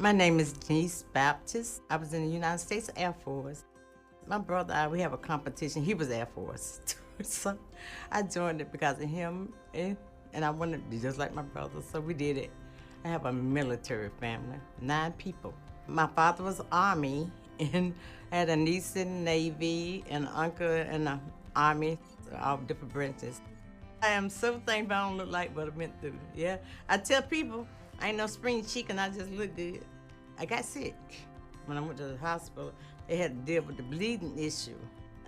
My name is Denise Baptist. I was in the United States Air Force. My brother, we have a competition. He was Air Force. So I joined it because of him, and I wanted to be just like my brother, so we did it. I have a military family, 9 people. My father was Army, and I had a niece in the Navy, and an uncle in the Army, all different branches. I am so thankful I don't look like what I went through, yeah. I tell people, I ain't no spring chicken, I just look good. I got sick. When I went to the hospital, they had to deal with the bleeding issue.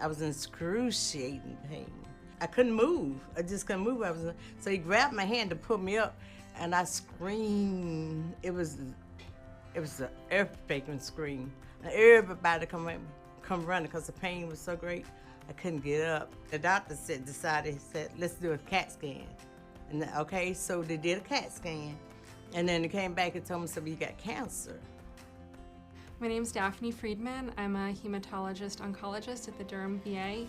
I was in excruciating pain. I couldn't move, I just couldn't move. So he grabbed my hand to pull me up, and I screamed. It was an earth-shaking scream. And everybody come running because the pain was so great. I couldn't get up. The doctor decided, let's do a CAT scan. And okay, so they did a CAT scan. And then they came back and told me, so you got cancer. My name's Daphne Friedman. I'm a hematologist-oncologist at the Durham VA.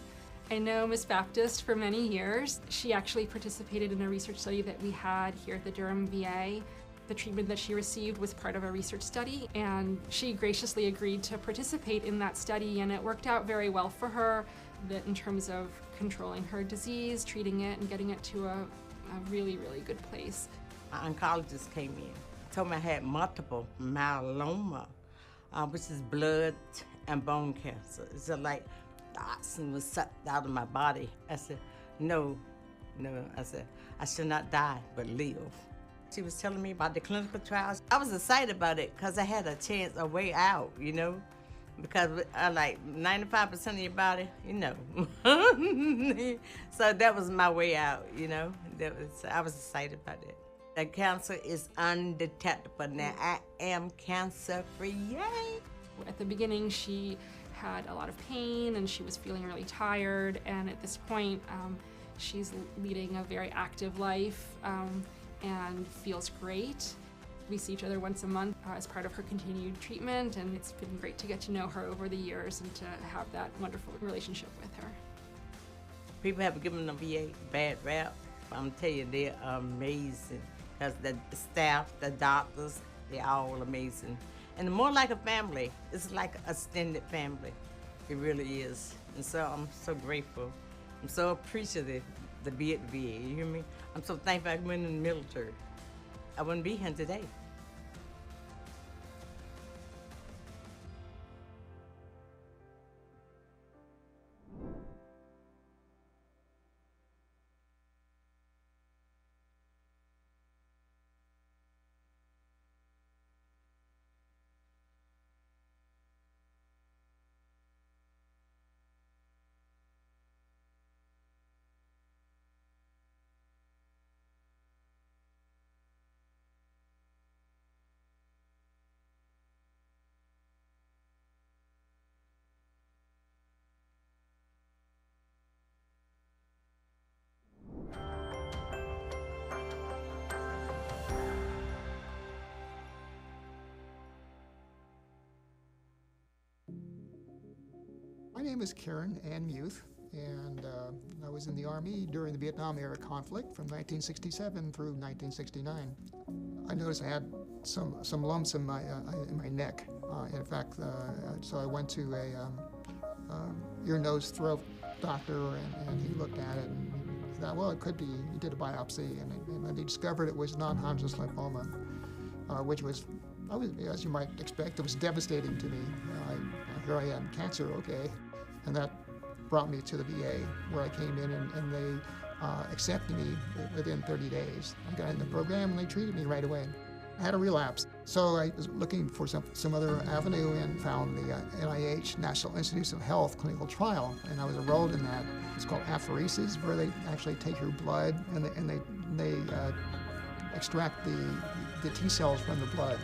I know Ms. Baptist for many years. She actually participated in a research study that we had here at the Durham VA. The treatment that she received was part of a research study, and she graciously agreed to participate in that study, and it worked out very well for her in terms of controlling her disease, treating it, and getting it to a really, really good place. My oncologist came in, told me I had multiple myeloma, which is blood and bone cancer. It's like the oxygen was sucked out of my body. I said, no. I said, I should not die, but live. She was telling me about the clinical trials. I was excited about it because I had a chance, a way out, you know? Because I like 95% of your body, you know. So that was my way out, you know? I was excited about it. The cancer is undetectable. Now I am cancer-free, yay! At the beginning, she had a lot of pain and she was feeling really tired, and at this point, she's leading a very active life and feels great. We see each other once a month as part of her continued treatment, and it's been great to get to know her over the years and to have that wonderful relationship with her. People have given the VA bad rap. I'm telling you, they're amazing. Because the staff, the doctors, they're all amazing. And more like a family. It's like an extended family. It really is. And so I'm so grateful. I'm so appreciative to be at the VA, you hear me? I'm so thankful I went in the military. I wouldn't be here today. My name is Karen Ann Muth, and I was in the Army during the Vietnam-era conflict from 1967 through 1969. I noticed I had some lumps in my neck. In fact, so I went to a ear, nose, throat doctor, and he looked at it and he thought, well, it could be. He did a biopsy, and they discovered it was non-Hodgkin's lymphoma, which was, as you might expect, it was devastating to me. Here I am, cancer, okay. And that brought me to the VA, where I came in and they accepted me within 30 days. I got in the program and they treated me right away. I had a relapse. So I was looking for some other avenue and found the NIH, National Institutes of Health clinical trial, and I was enrolled in that. It's called apheresis, where they actually take your blood and they extract the T cells from the blood.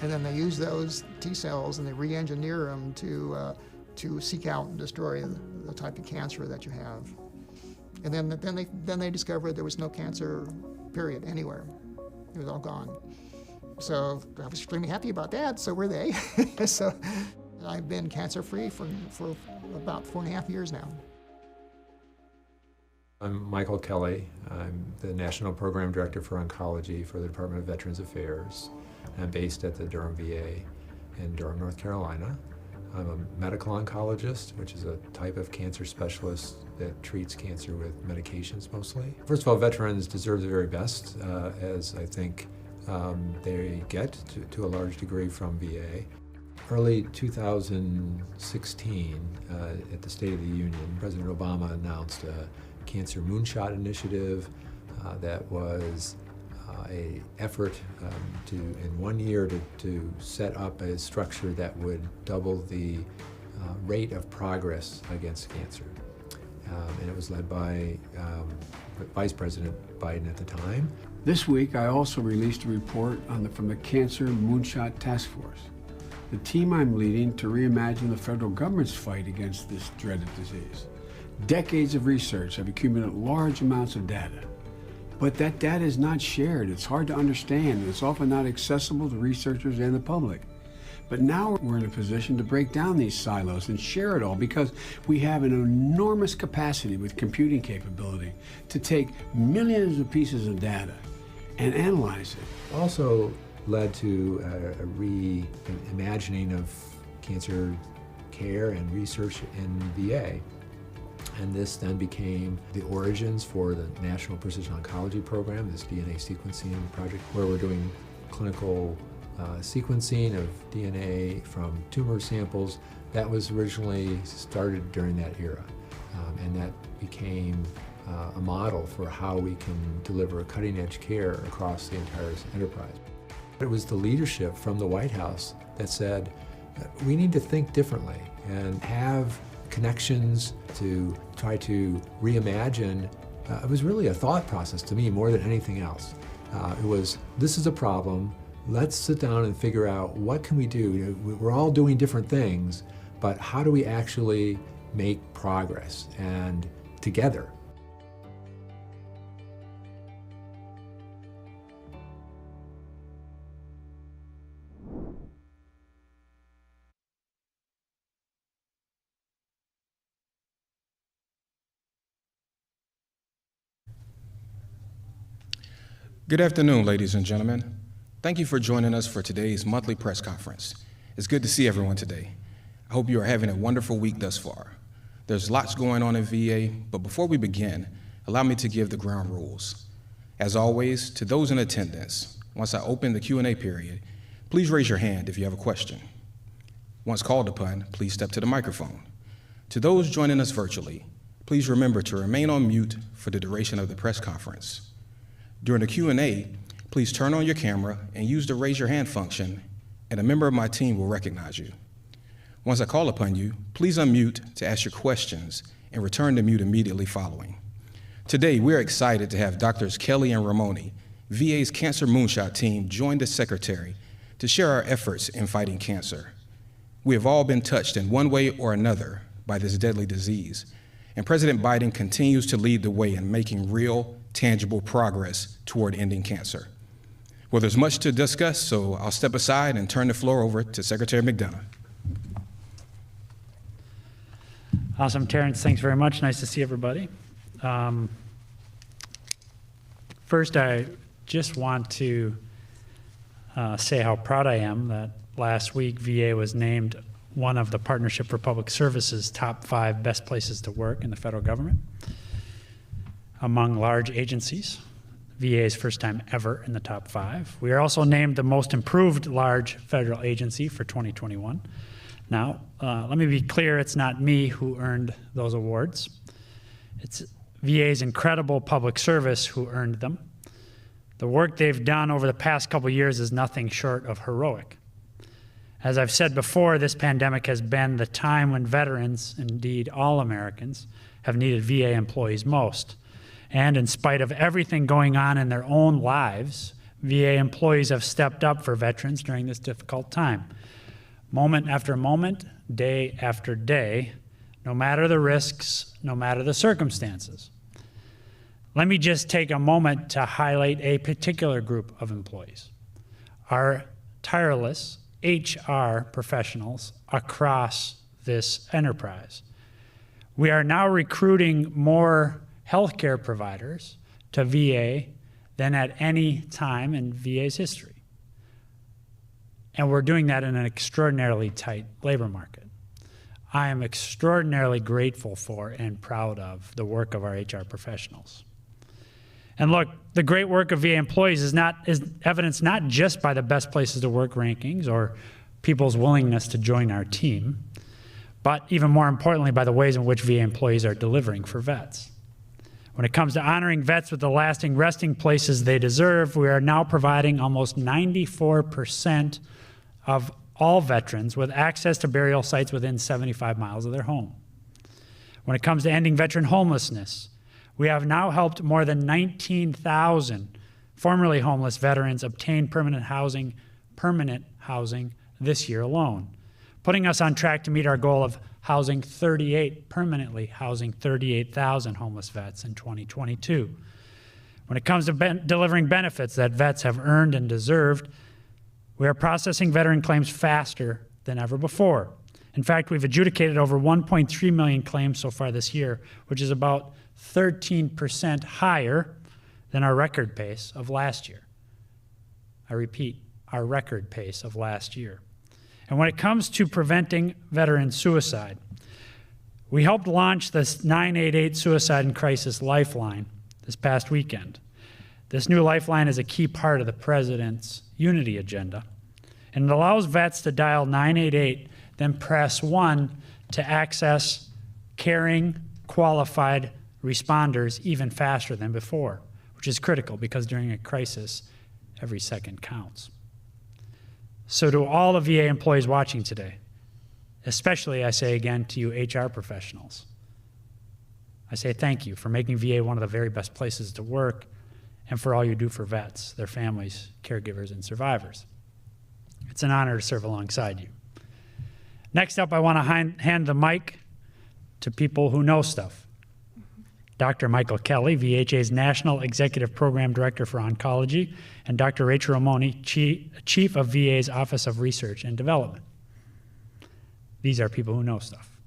And then they use those T cells and they re-engineer them to seek out and destroy the type of cancer that you have. And then they discovered there was no cancer, period, anywhere. It was all gone. So I was extremely happy about that, so were they. So I've been cancer-free for about 4.5 years now. I'm Michael Kelly. I'm the National Program Director for Oncology for the Department of Veterans Affairs. I'm based at the Durham VA in Durham, North Carolina. I'm a medical oncologist, which is a type of cancer specialist that treats cancer with medications mostly. First of all, veterans deserve the very best, as I think they get to a large degree from VA. Early 2016, at the State of the Union, President Obama announced a Cancer Moonshot Initiative that was an effort in 1 year to set up a structure that would double the rate of progress against cancer. And it was led by Vice President Biden at the time. This week, I also released a report from the Cancer Moonshot Task Force, the team I'm leading to reimagine the federal government's fight against this dreaded disease. Decades of research have accumulated large amounts of data, but that data is not shared. It's hard to understand, and it's often not accessible to researchers and the public. But now we're in a position to break down these silos and share it all because we have an enormous capacity with computing capability to take millions of pieces of data and analyze it. Also led to a reimagining of cancer care and research in VA. And this then became the origins for the National Precision Oncology Program, this DNA sequencing project, where we're doing clinical sequencing of DNA from tumor samples. That was originally started during that era, and that became a model for how we can deliver cutting-edge care across the entire enterprise. It was the leadership from the White House that said, we need to think differently and have connections to try to reimagine. It was really a thought process to me more than anything else. It was, this is a problem, let's sit down and figure out what can we do. We're all doing different things, but how do we actually make progress and together? Good afternoon, ladies and gentlemen. Thank you for joining us for today's monthly press conference. It's good to see everyone today. I hope you are having a wonderful week thus far. There's lots going on in VA, but before we begin, allow me to give the ground rules. As always, to those in attendance, once I open the Q&A period, please raise your hand if you have a question. Once called upon, please step to the microphone. To those joining us virtually, please remember to remain on mute for the duration of the press conference. During the Q&A, please turn on your camera and use the raise your hand function, and a member of my team will recognize you. Once I call upon you, please unmute to ask your questions and return to mute immediately following. Today, we're excited to have Drs. Kelly and Ramoni, VA's Cancer Moonshot team, join the Secretary to share our efforts in fighting cancer. We have all been touched in one way or another by this deadly disease, and President Biden continues to lead the way in making real, tangible progress toward ending cancer. Well, there's much to discuss, so I'll step aside and turn the floor over to Secretary McDonough. Awesome, Terrence. Thanks very much. Nice to see everybody. First, I just want to say how proud I am that last week VA was named one of the Partnership for Public Service's top 5 best places to work in the federal government. Among large agencies, VA's first time ever in the top 5. We are also named the most improved large federal agency for 2021. Now, let me be clear, it's not me who earned those awards. It's VA's incredible public service who earned them. The work they've done over the past couple years is nothing short of heroic. As I've said before, this pandemic has been the time when veterans, indeed all Americans, have needed VA employees most. And in spite of everything going on in their own lives, VA employees have stepped up for veterans during this difficult time. Moment after moment, day after day, no matter the risks, no matter the circumstances. Let me just take a moment to highlight a particular group of employees. Our tireless HR professionals across this enterprise. We are now recruiting more healthcare providers to VA than at any time in VA's history. And we're doing that in an extraordinarily tight labor market. I am extraordinarily grateful for and proud of the work of our HR professionals. And look, the great work of VA employees is evidenced not just by the best places to work rankings or people's willingness to join our team, but even more importantly by the ways in which VA employees are delivering for vets. When it comes to honoring vets with the lasting resting places they deserve, we are now providing almost 94% of all veterans with access to burial sites within 75 miles of their home. When it comes to ending veteran homelessness, we have now helped more than 19,000 formerly homeless veterans obtain permanent housing this year alone, putting us on track to meet our goal of permanently housing 38,000 homeless vets in 2022. When it comes to delivering benefits that vets have earned and deserved, we are processing veteran claims faster than ever before. In fact, we've adjudicated over 1.3 million claims so far this year, which is about 13% higher than our record pace of last year. I repeat, our record pace of last year. And when it comes to preventing veteran suicide, we helped launch this 988 Suicide and Crisis Lifeline this past weekend. This new lifeline is a key part of the President's Unity Agenda, and it allows vets to dial 988, then press 1 to access caring, qualified responders even faster than before, which is critical because during a crisis, every second counts. So to all the VA employees watching today, especially I say again to you HR professionals, I say thank you for making VA one of the very best places to work and for all you do for vets, their families, caregivers, and survivors. It's an honor to serve alongside you. Next up, I want to hand the mic to people who know stuff. Dr. Michael Kelly, VHA's National Executive Program Director for Oncology, and Dr. Rachel Ramoni, Chief of VA's Office of Research and Development. These are people who know stuff.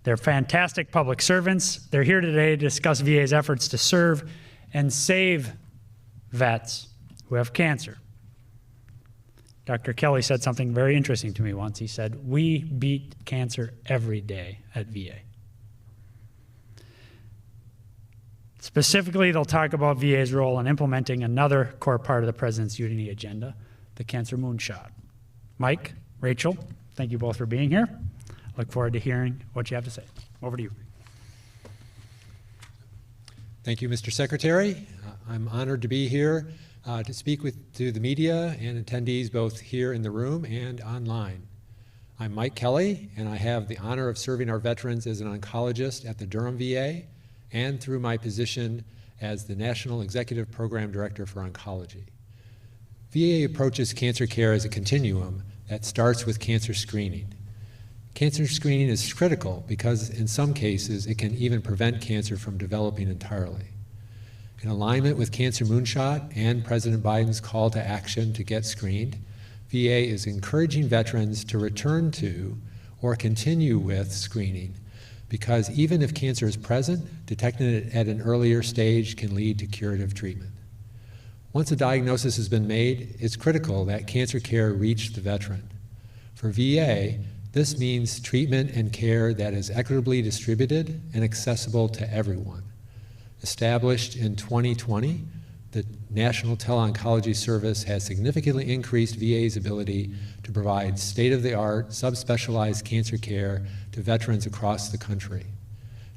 They're fantastic public servants. They're here today to discuss VA's efforts to serve and save vets who have cancer. Dr. Kelly said something very interesting to me once. He said, "We beat cancer every day at VA." Specifically, they'll talk about VA's role in implementing another core part of the President's Unity Agenda, the Cancer Moonshot. Mike, Rachel, thank you both for being here. Look forward to hearing what you have to say. Over to you. Thank you, Mr. Secretary. I'm honored to be here to speak to the media and attendees both here in the room and online. I'm Mike Kelly, and I have the honor of serving our veterans as an oncologist at the Durham VA and through my position as the National Executive Program Director for Oncology. VA approaches cancer care as a continuum that starts with cancer screening. Cancer screening is critical because in some cases it can even prevent cancer from developing entirely. In alignment with Cancer Moonshot and President Biden's call to action to get screened, VA is encouraging veterans to return to or continue with screening because even if cancer is present, detecting it at an earlier stage can lead to curative treatment. Once a diagnosis has been made, it's critical that cancer care reach the veteran. For VA, this means treatment and care that is equitably distributed and accessible to everyone. Established in 2020, the National Tele-Oncology Service has significantly increased VA's ability to provide state-of-the-art, subspecialized cancer care to veterans across the country.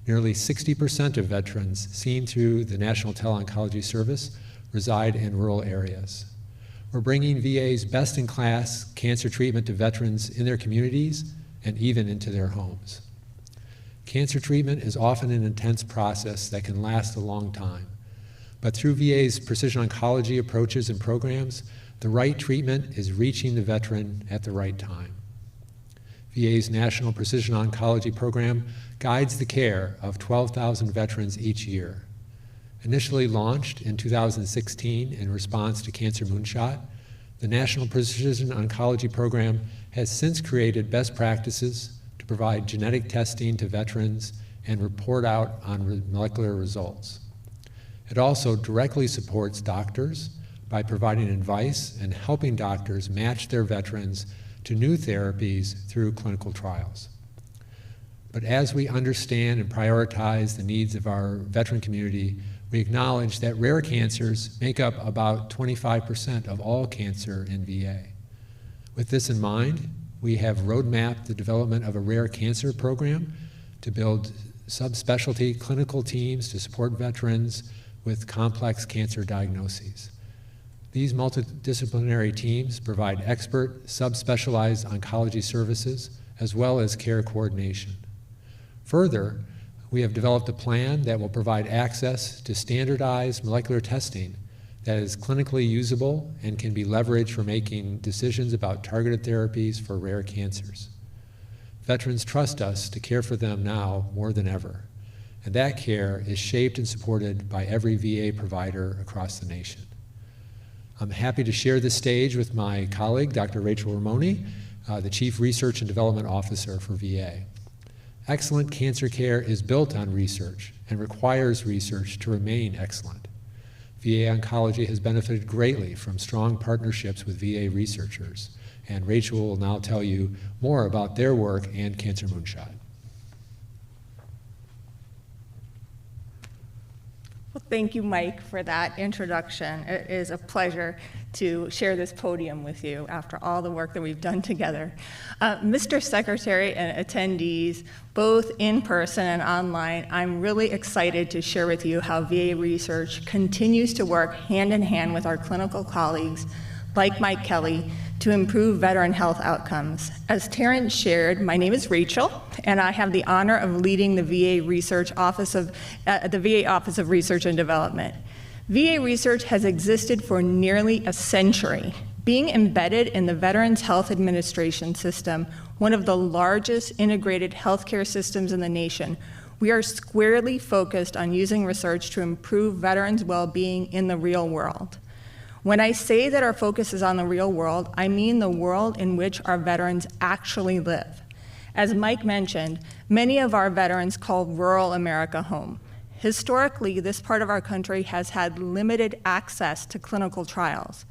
Nearly 60% of veterans seen through the National Tele-Oncology Service reside in rural areas. We're bringing VA's best-in-class cancer treatment to veterans in their communities and even into their homes. Cancer treatment is often an intense process that can last a long time. But through VA's precision oncology approaches and programs, the right treatment is reaching the veteran at the right time. VA's National Precision Oncology Program guides the care of 12,000 veterans each year. Initially launched in 2016 in response to Cancer Moonshot, the National Precision Oncology Program has since created best practices to provide genetic testing to veterans and report out on molecular results. It also directly supports doctors by providing advice and helping doctors match their veterans to new therapies through clinical trials. But as we understand and prioritize the needs of our veteran community, we acknowledge that rare cancers make up about 25% of all cancer in VA. With this in mind, we have roadmapped the development of a rare cancer program to build subspecialty clinical teams to support veterans with complex cancer diagnoses. These multidisciplinary teams provide expert, subspecialized oncology services as well as care coordination. Further, we have developed a plan that will provide access to standardized molecular testing that is clinically usable and can be leveraged for making decisions about targeted therapies for rare cancers. Veterans trust us to care for them now more than ever, and that care is shaped and supported by every VA provider across the nation. I'm happy to share this stage with my colleague, Dr. Rachel Ramoni, the Chief Research and Development Officer for VA. Excellent cancer care is built on research and requires research to remain excellent. VA oncology has benefited greatly from strong partnerships with VA researchers, and Rachel will now tell you more about their work and Cancer Moonshot. Well, thank you, Mike, for that introduction. It is a pleasure to share this podium with you after all the work that we've done together. Mr. Secretary and attendees, both in person and online, I'm really excited to share with you how VA research continues to work hand in hand with our clinical colleagues, like Mike Kelly, to improve veteran health outcomes. As Terrence shared, my name is Rachel, and I have the honor of leading the VA Office of Research and Development. VA research has existed for nearly a century, being embedded in the Veterans Health Administration system, one of the largest integrated healthcare systems in the nation. We are squarely focused on using research to improve veterans' well-being in the real world. When I say that our focus is on the real world, I mean the world in which our veterans actually live. As Mike mentioned, many of our veterans call rural America home. Historically, this part of our country has had limited access to clinical trials.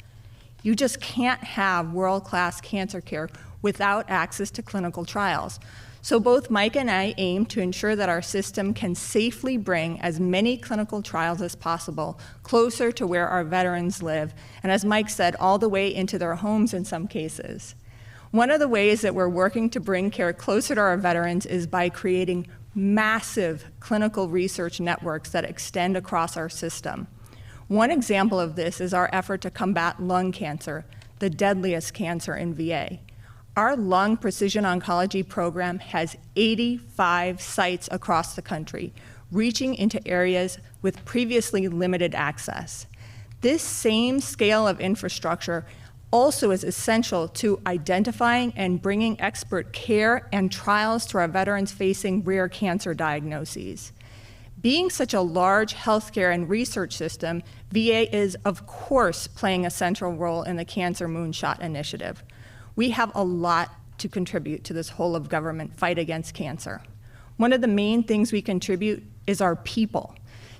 You just can't have world-class cancer care without access to clinical trials. So both Mike and I aim to ensure that our system can safely bring as many clinical trials as possible closer to where our veterans live, and as Mike said, all the way into their homes in some cases. One of the ways that we're working to bring care closer to our veterans is by creating massive clinical research networks that extend across our system. One example of this is our effort to combat lung cancer, the deadliest cancer in VA. Our lung precision oncology program has 85 sites across the country, reaching into areas with previously limited access. This same scale of infrastructure also is essential to identifying and bringing expert care and trials to our veterans facing rare cancer diagnoses. Being such a large healthcare and research system, VA is, of course, playing a central role in the Cancer Moonshot initiative. We have a lot to contribute to this whole of government fight against cancer. One of the main things we contribute is our people.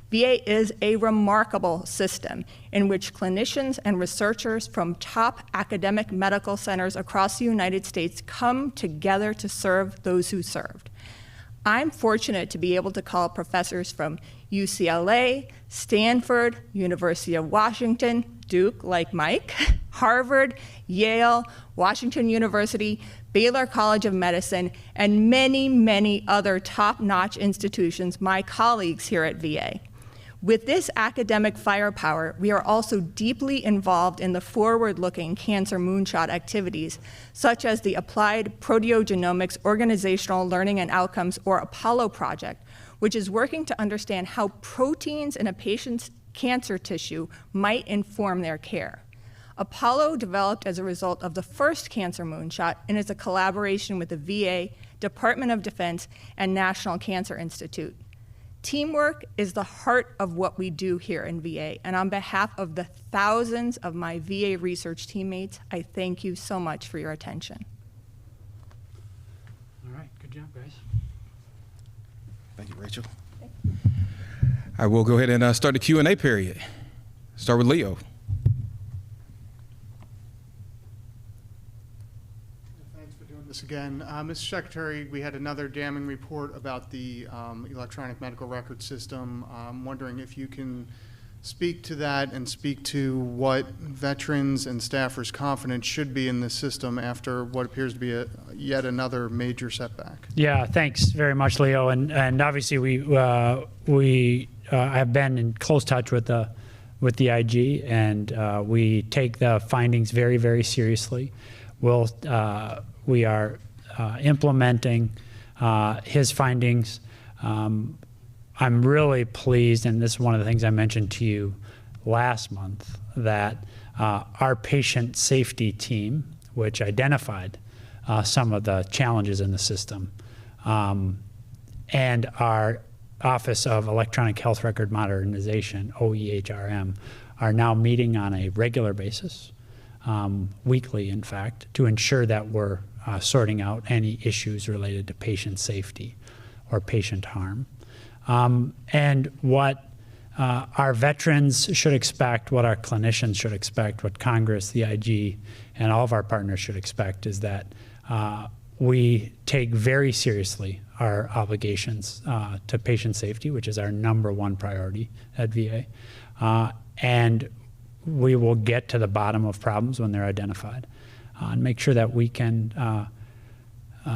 VA is a remarkable system in which clinicians and researchers from top academic medical centers across the United States come together to serve those who served. I'm fortunate to be able to call professors from UCLA, Stanford, University of Washington, Duke, like Mike, Harvard, Yale, Washington University, Baylor College of Medicine, and many, many other top-notch institutions, my colleagues here at VA. With this academic firepower, we are also deeply involved in the forward-looking Cancer Moonshot activities, such as the Applied Proteogenomics Organizational Learning and Outcomes, or APOLLO project, which is working to understand how proteins in a patient's cancer tissue might inform their care. APOLLO developed as a result of the first Cancer Moonshot and is a collaboration with the VA, Department of Defense, and National Cancer Institute. Teamwork is the heart of what we do here in VA, and on behalf of the thousands of my VA research teammates, I thank you so much for your attention. All right, good job, guys. Thank you, Rachel. I will go ahead and start the Q&A period. Start with Leo. Thanks for doing this again. Mr. Secretary, we had another damning report about the electronic medical record system. I'm wondering if you can speak to that and speak to what veterans and staffers' confidence should be in this system after what appears to be yet another major setback. Yeah, thanks very much, Leo. And obviously we have been in close touch with the IG, and we take the findings very, very seriously. We are implementing his findings. I'm really pleased, and this is one of the things I mentioned to you last month, that our patient safety team, which identified some of the challenges in the system, and our Office of Electronic Health Record Modernization, OEHRM, are now meeting on a regular basis, weekly in fact, to ensure that we're sorting out any issues related to patient safety or patient harm. And what our veterans should expect, what our clinicians should expect, what Congress, the IG, and all of our partners should expect is that we take very seriously our obligations to patient safety, which is our #1 priority at VA. And we will get to the bottom of problems when they're identified and make sure that we can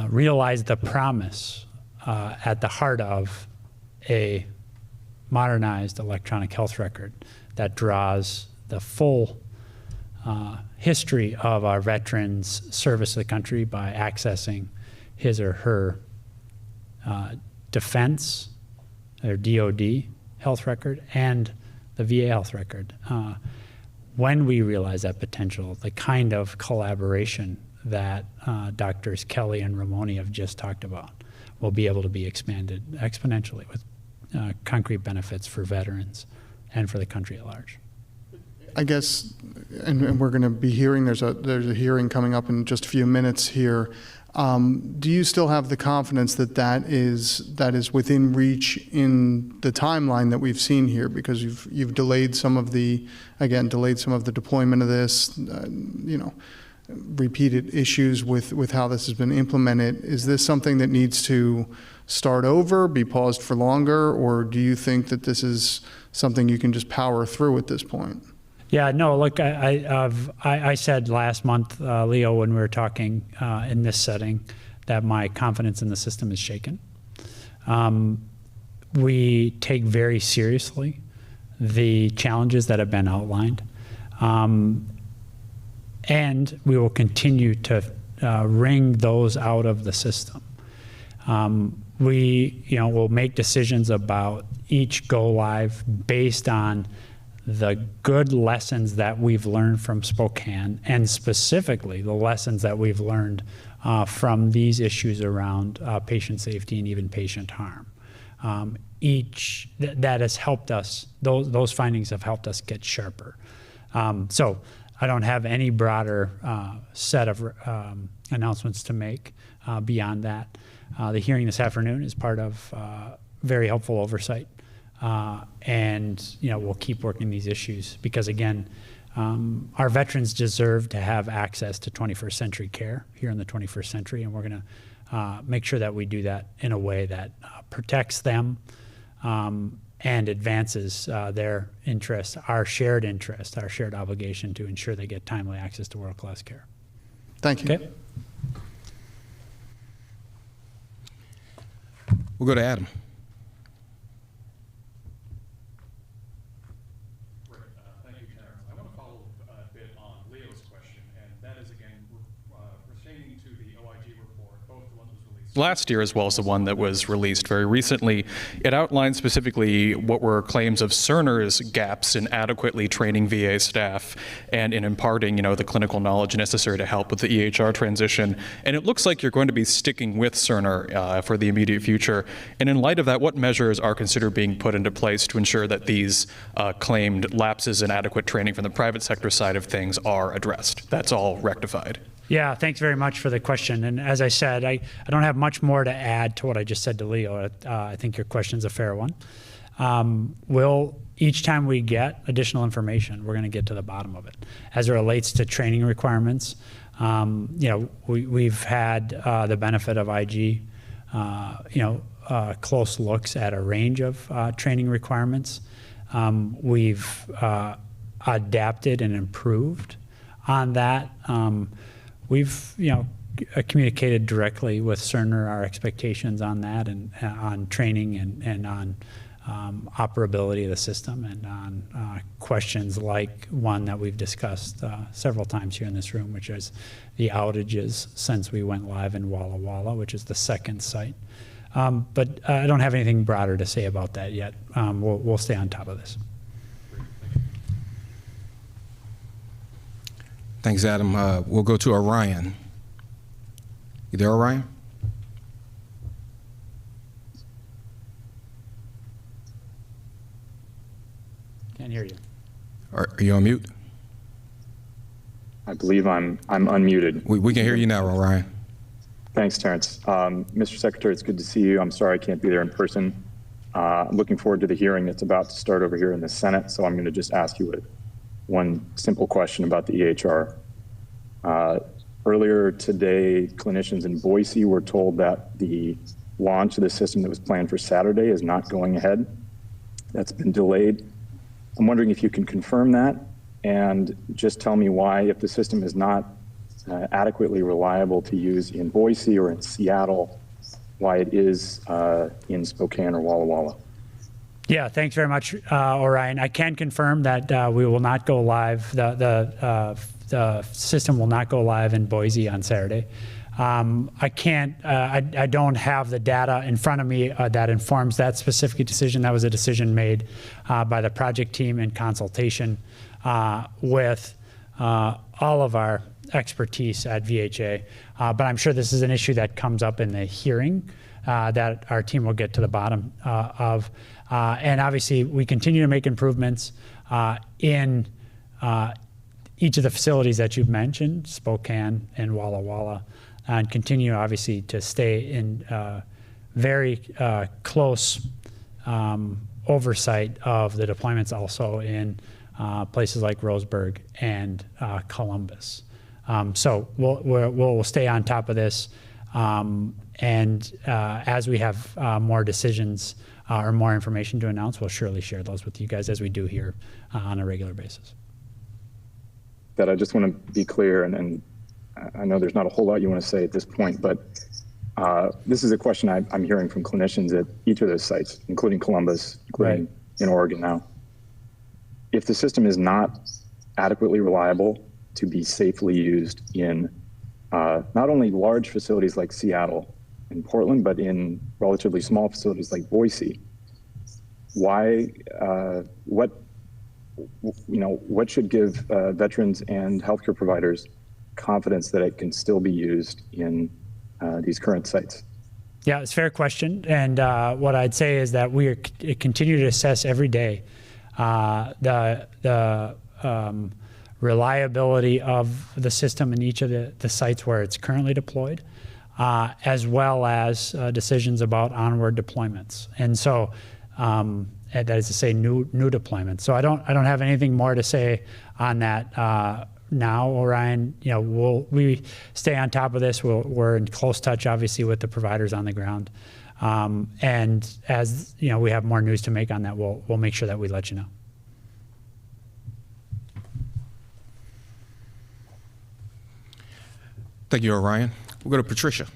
realize the promise at the heart of a modernized electronic health record that draws the full history of our veterans' service to the country by accessing his or her defense, their DOD health record, and the VA health record. When we realize that potential, the kind of collaboration that Drs. Kelly and Ramoni have just talked about will be able to be expanded exponentially with concrete benefits for veterans and for the country at large. I guess, and we're going to be hearing, there's a hearing coming up in just a few minutes here. Do you still have the confidence that that is within reach in the timeline that we've seen here? Because you've delayed some of the deployment of this, repeated issues with how this has been implemented. Is this something that needs to start over, be paused for longer, or do you think that this is something you can just power through at this point? Yeah, no, look, I said last month, Leo, when we were talking in this setting, that my confidence in the system is shaken. We take very seriously the challenges that have been outlined. And we will continue to wring those out of the system. We will make decisions about each go live based on the good lessons that we've learned from Spokane, and specifically the lessons that we've learned from these issues around patient safety and even patient harm. That has helped us, those findings have helped us get sharper. So I don't have any broader set of announcements to make beyond that. The hearing this afternoon is part of very helpful oversight. And we'll keep working these issues because, again, our veterans deserve to have access to 21st century care here in the 21st century, and we're going to make sure that we do that in a way that protects them and advances their interests, our shared interest, our shared obligation to ensure they get timely access to world-class care. Thank you. Okay. We'll go to Adam. Thank you, Karen. I want to follow a bit on Leo's question, and that is, again, pertaining to the OIG report, both the one that was released last year as well as the one that was released very recently. It outlined specifically what were claims of Cerner's gaps in adequately training VA staff and in imparting, the clinical knowledge necessary to help with the EHR transition. And it looks like you're going to be sticking with Cerner for the immediate future. And in light of that, what measures are considered being put into place to ensure that these claimed lapses in adequate training from the private sector side of things are addressed? That's all rectified. Yeah, thanks very much for the question. And as I said, I don't have much more to add to what I just said to Leo. I think your question's a fair one. Each time we get additional information, we're going to get to the bottom of it. As it relates to training requirements, we've had the benefit of IG, close looks at a range of training requirements. We've adapted and improved on that. We've communicated directly with Cerner our expectations on that and on training and on operability of the system and on questions like one that we've discussed several times here in this room, which is the outages since we went live in Walla Walla, which is the second site. But I don't have anything broader to say about that yet. We'll stay on top of this. Thanks, Adam. We'll go to Orion. You there, Orion? Can't hear you. Are you on mute? I believe I'm unmuted. We can hear you now, Orion. Thanks, Terrence. Mr. Secretary, it's good to see you. I'm sorry I can't be there in person. I'm looking forward to the hearing that's about to start over here in the Senate, so I'm going to just ask you one simple question about the EHR. Earlier today, clinicians in Boise were told that the launch of the system that was planned for Saturday is not going ahead. That's been delayed. I'm wondering if you can confirm that and just tell me why, if the system is not adequately reliable to use in Boise or in Seattle, why it is in Spokane or Walla Walla. Yeah, thanks very much, Orion. I can confirm that we will not go live. The system will not go live in Boise on Saturday. I don't have the data in front of me that informs that specific decision. That was a decision made by the project team in consultation with all of our expertise at VHA. But I'm sure this is an issue that comes up in the hearing that our team will get to the bottom of. And obviously, we continue to make improvements in each of the facilities that you've mentioned, Spokane and Walla Walla, and continue obviously to stay in very close oversight of the deployments also in places like Roseburg and Columbus. So we'll stay on top of this, and as we have more decisions or more information to announce, we'll surely share those with you guys as we do here on a regular basis. That I just want to be clear, and I know there's not a whole lot you want to say at this point, but this is a question I'm hearing from clinicians at each of those sites, including Columbus, including in Oregon now. If the system is not adequately reliable to be safely used in not only large facilities like Seattle and Portland, but in relatively small facilities like Boise, what should give veterans and healthcare providers confidence that it can still be used in these current sites? Yeah, it's a fair question. And what I'd say is that we continue to assess every day the reliability of the system in each of the sites where it's currently deployed, as well as decisions about onward deployments. And so that is to say new deployments. So I don't have anything more to say on that now, Orion. We stay on top of this. We're in close touch, obviously, with the providers on the ground. And as we have more news to make on that, we'll make sure that we let you know. Thank you, Orion. We'll go to Patricia.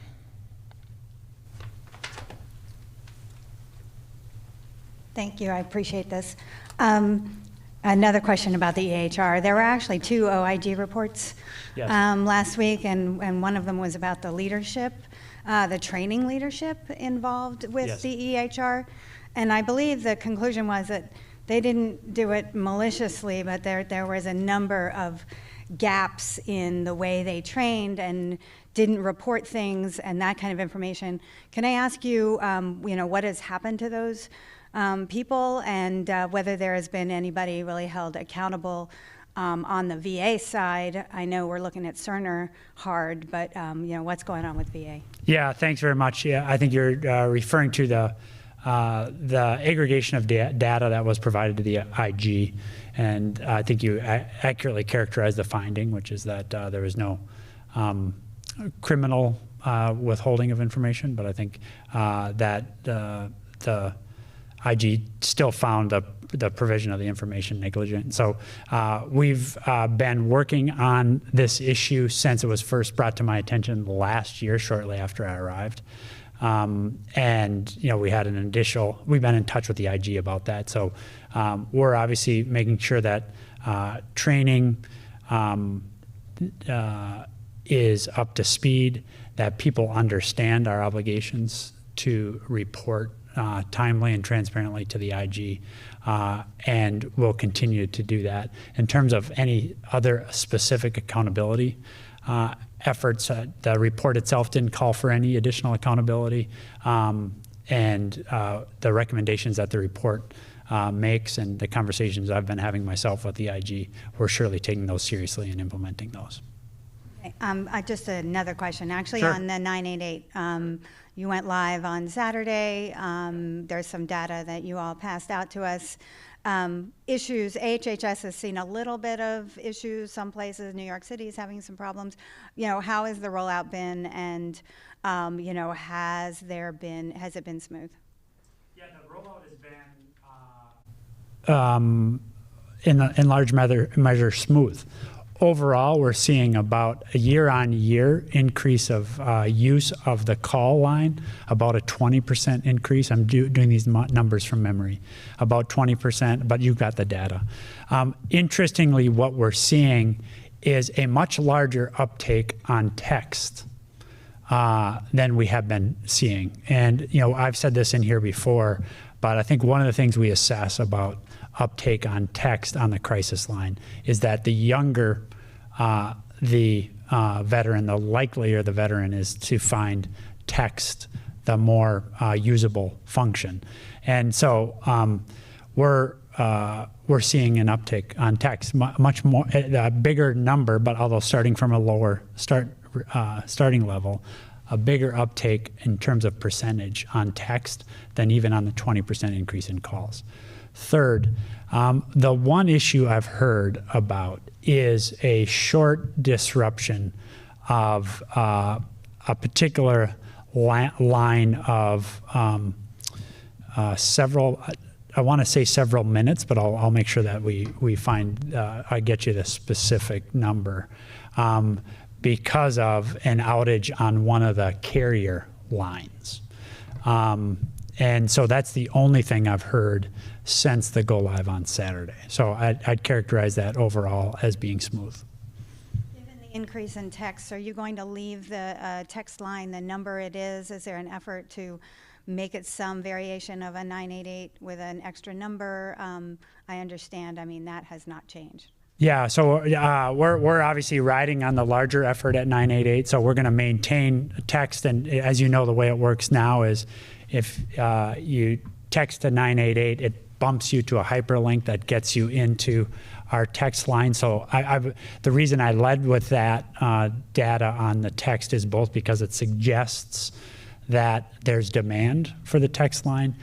Thank you. I appreciate this. Another question about the EHR. There were actually 2 OIG reports last week, and one of them was about the leadership, the training leadership involved with the EHR. And I believe the conclusion was that they didn't do it maliciously, but there was a number of gaps in the way they trained and didn't report things and that kind of information. Can I ask you, what has happened to those people, and whether there has been anybody really held accountable On the VA side, I know we're looking at Cerner hard, but what's going on with VA? Yeah, thanks very much. Yeah, I think you're referring to the aggregation of data that was provided to the IG, and I think you accurately characterized the finding, which is that there was no criminal withholding of information, but I think that the IG still found the provision of the information negligent. So we've been working on this issue since it was first brought to my attention last year, shortly after I arrived. And we had we've been in touch with the IG about that. So we're obviously making sure that training is up to speed, that people understand our obligations to report timely and transparently to the IG, and we'll continue to do that. In terms of any other specific accountability efforts, the report itself didn't call for any additional accountability, and the recommendations that the report makes and the conversations I've been having myself with the IG, we're surely taking those seriously and implementing those. Just another question. Actually, Sure. On the 988, you went live on Saturday. There's some data that you all passed out to us. Issues, AHHS has seen a little bit of issues. Some places, New York City is having some problems. How has the rollout been, and has it been smooth? Yeah, the rollout has been in large measure smooth. Overall, we're seeing about a year-on-year increase of use of the call line, about a 20% increase. I'm doing these numbers from memory, about 20%, but you've got the data. Interestingly, what we're seeing is a much larger uptake on text than we have been seeing. And, I've said this in here before, but I think one of the things we assess about uptake on text on the crisis line is that the younger the veteran, the likelier the veteran is to find text, the more usable function. And so we're seeing an uptick on text, much more, a bigger number, but although starting from a lower starting level, a bigger uptake in terms of percentage on text than even on the 20% increase in calls. Third, the one issue I've heard about is a short disruption of a particular line of several, I want to say several minutes, but I'll make sure that we find, I get you the specific number, because of an outage on one of the carrier lines. And so that's the only thing I've heard since the go live on Saturday. So I'd characterize that overall as being smooth. Given the increase in text, are you going to leave the text line the number it is? Is there an effort to make it some variation of a 988 with an extra number? I understand, that has not changed. Yeah, so we're obviously riding on the larger effort at 988, so we're going to maintain text. And as you know, the way it works now is if you text to 988, it bumps you to a hyperlink that gets you into our text line. So the reason I led with that data on the text is both because it suggests that there's demand for the text line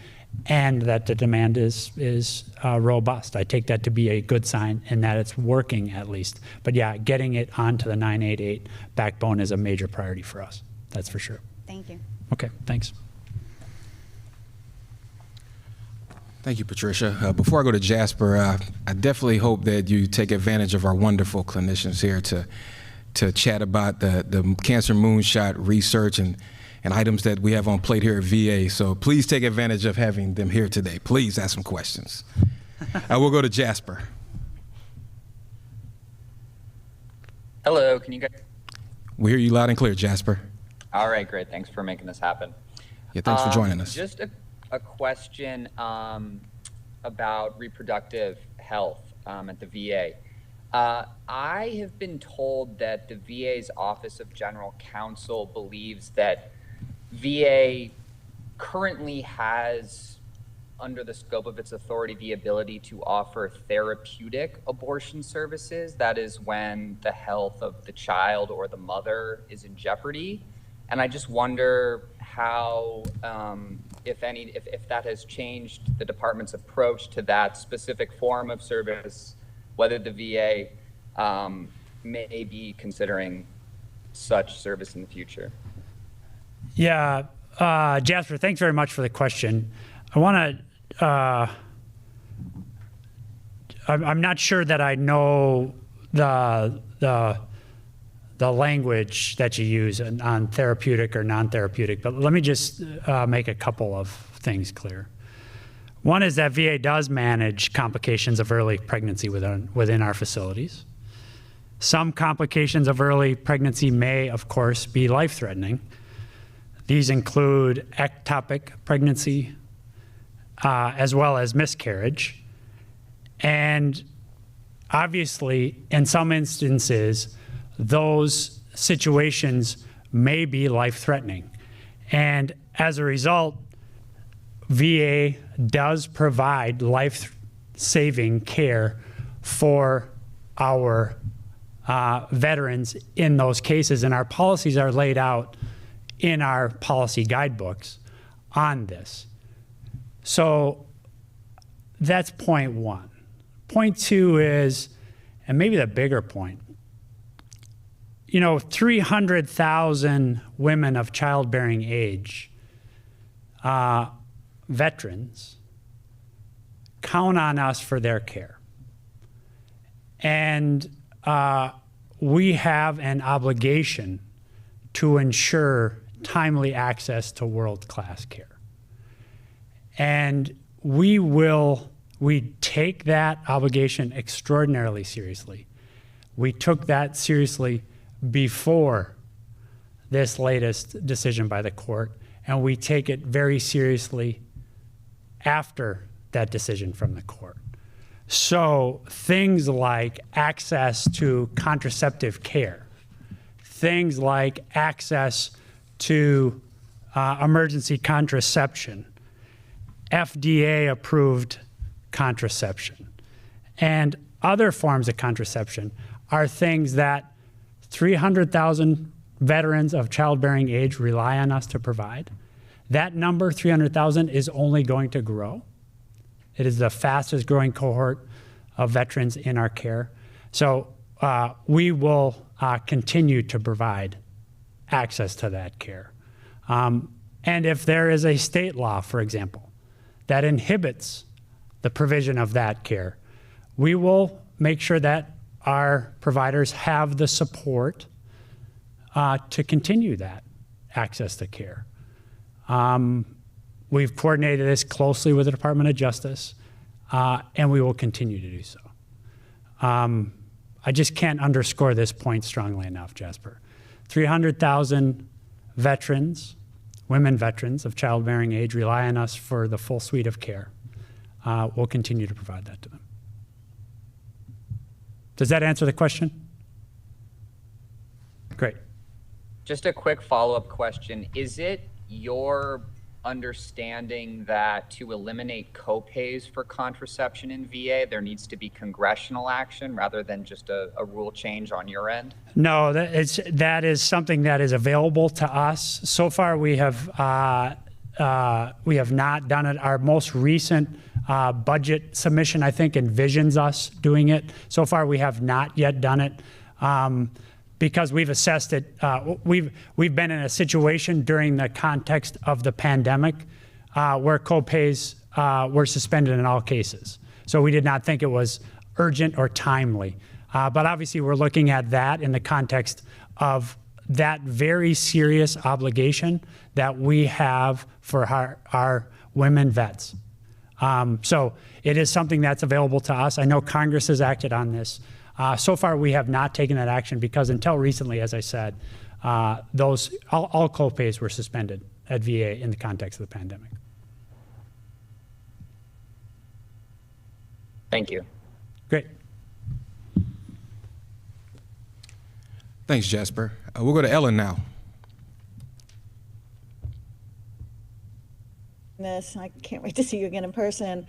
and that the demand is robust. I take that to be a good sign and that it's working at least. But yeah, getting it onto the 988 backbone is a major priority for us. That's for sure. Thank you. Okay, thanks. Thank you, Patricia. Before I go to Jasper, I definitely hope that you take advantage of our wonderful clinicians here to chat about the cancer moonshot research and items that we have on plate here at VA. So please take advantage of having them here today. Please ask some questions. We'll go to Jasper. Hello, can you guys? We hear you loud and clear, Jasper. All right, great. Thanks for making this happen. Yeah, thanks for joining us. Just a question about reproductive health at the VA. I have been told that the VA's Office of General Counsel believes that VA currently has under the scope of its authority, the ability to offer therapeutic abortion services. That is when the health of the child or the mother is in jeopardy. And I just wonder how, if that has changed the department's approach to that specific form of service, whether the VA may be considering such service in the future. Yeah, Jasper, thanks very much for the question. I want to, I'm not sure that I know the language that you use on therapeutic or non-therapeutic, but let me just make a couple of things clear. One is that VA does manage complications of early pregnancy within our facilities. Some complications of early pregnancy may, of course, be life-threatening. These include ectopic pregnancy, as well as miscarriage. And obviously, in some instances, those situations may be life-threatening. And as a result, VA does provide life-saving care for our veterans in those cases, and our policies are laid out in our policy guidebooks on this. So that's point one. Point two is, and maybe the bigger point, 300,000 women of childbearing age, veterans, count on us for their care. And we have an obligation to ensure timely access to world-class care. And we take that obligation extraordinarily seriously. We took that seriously before this latest decision by the court, and we take it very seriously after that decision from the court. So things like access to contraceptive care, things like access to emergency contraception, FDA-approved contraception, and other forms of contraception are things that 300,000 veterans of childbearing age rely on us to provide. That number, 300,000, is only going to grow. It is the fastest growing cohort of veterans in our care. So we will continue to provide access to that care. And if there is a state law, for example, that inhibits the provision of that care, we will make sure that our providers have the support to continue that access to care. We've coordinated this closely with the Department of Justice, and we will continue to do so. I just can't underscore this point strongly enough, Jasper. 300,000 veterans, women veterans of childbearing age, rely on us for the full suite of care. We'll continue to provide that to them. Does that answer the question? Great. Just a quick follow-up question. Is it your understanding that to eliminate copays for contraception in VA, there needs to be congressional action rather than just a rule change on your end? No, that is something that is available to us. So far, we have not done it. Our most recent budget submission, I think, envisions us doing it. So far, we have not yet done it. Because we've assessed it, we've been in a situation during the context of the pandemic where copays were suspended in all cases. So we did not think it was urgent or timely. But obviously we're looking at that in the context of that very serious obligation that we have for our women vets. So it is something that's available to us. I know Congress has acted on this. So far, we have not taken that action because until recently, as I said, all copays were suspended at VA in the context of the pandemic. Thank you. Great. Thanks, Jasper. We'll go to Ellen now. this. I can't wait to see you again in person.